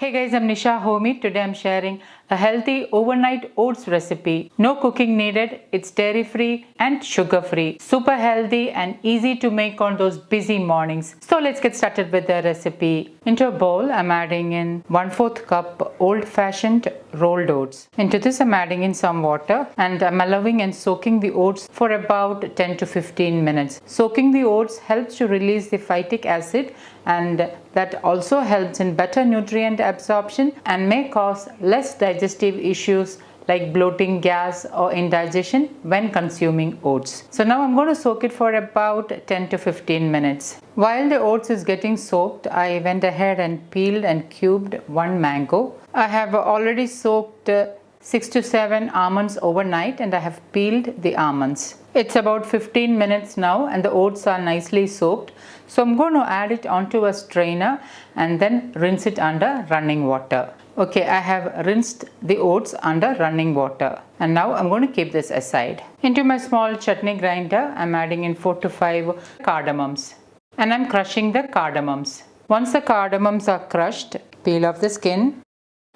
Hey guys, I'm Nisa Homey. Today I'm sharing a healthy overnight oats recipe. No cooking needed, it's dairy free and sugar free. Super healthy and easy to make on those busy mornings. So let's get started with the recipe. Into a bowl, I'm adding in 1/4 cup old fashioned rolled oats. Into this I'm adding in some water and I'm allowing and soaking the oats for about 10 to 15 minutes. Soaking the oats helps to release the phytic acid and that also helps in better nutrient absorption and may cause less digestive issues like bloating, gas or indigestion when consuming oats. So now I'm going to soak it for about 10 to 15 minutes. While the oats is getting soaked, I went ahead and peeled and cubed one mango. I have already soaked 6 to 7 almonds overnight and I have peeled the almonds. It's about 15 minutes now and the oats are nicely soaked. So I'm going to add it onto a strainer and then rinse it under running water. Okay, I have rinsed the oats under running water and now I'm going to keep this aside. Into my small chutney grinder, I'm adding in 4 to 5 cardamoms and I'm crushing the cardamoms. Once the cardamoms are crushed, peel off the skin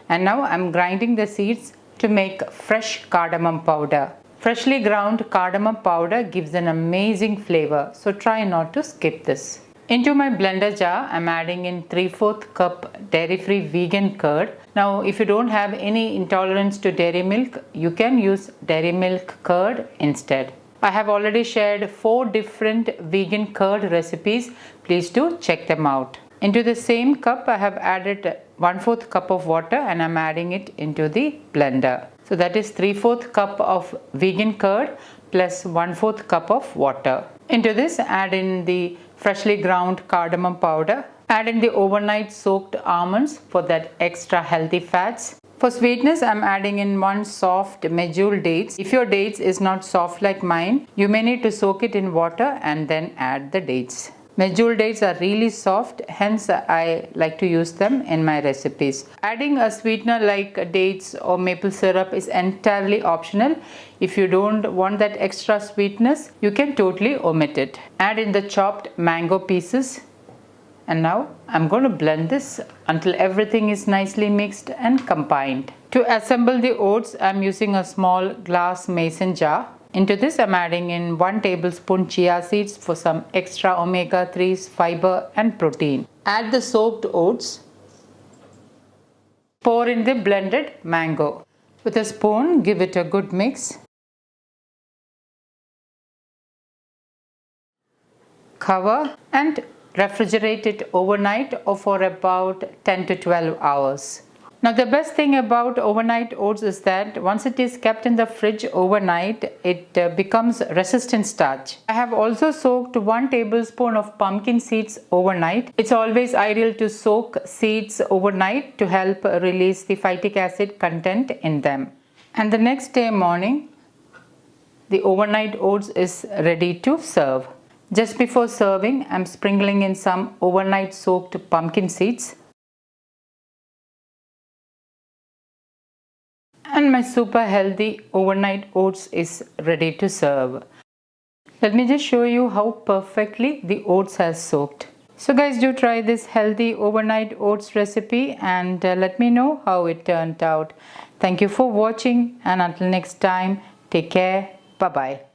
and now I'm grinding the seeds to make fresh cardamom powder. Freshly ground cardamom powder gives an amazing flavor, so try not to skip this. Into my blender jar, I'm adding in 3/4 cup dairy-free vegan curd. Now, if you don't have any intolerance to dairy milk, you can use dairy milk curd instead. I have already shared 4 different vegan curd recipes. Please do check them out. Into the same cup, I have added 1/4 cup of water and I'm adding it into the blender. So that is 3/4 cup of vegan curd plus 1/4 cup of water. Into this, add in the freshly ground cardamom powder. Add in the overnight soaked almonds for that extra healthy fats. For sweetness, I'm adding in 1 soft medjool dates. If your dates is not soft like mine, you may need to soak it in water and then add the dates. Medjool dates are really soft, hence I like to use them in my recipes. Adding a sweetener like dates or maple syrup is entirely optional. If you don't want that extra sweetness, you can totally omit it. Add in the chopped mango pieces. And now I'm going to blend this until everything is nicely mixed and combined. To assemble the oats, I'm using a small glass mason jar. Into this, I'm adding in 1 tablespoon chia seeds for some extra omega-3s, fiber and protein. Add the soaked oats. Pour in the blended mango. With a spoon, give it a good mix. Cover and refrigerate it overnight or for about 10 to 12 hours. Now the best thing about overnight oats is that once it is kept in the fridge overnight, it becomes resistant starch. I have also soaked 1 tablespoon of pumpkin seeds overnight. It's always ideal to soak seeds overnight to help release the phytic acid content in them. And the next day morning, the overnight oats is ready to serve. Just before serving, I'm sprinkling in some overnight soaked pumpkin seeds. And my super healthy overnight oats is ready to serve. Let me just show you how perfectly the oats has soaked. So guys, do try this healthy overnight oats recipe and let me know how it turned out. Thank you for watching and until next time, take care. Bye-bye.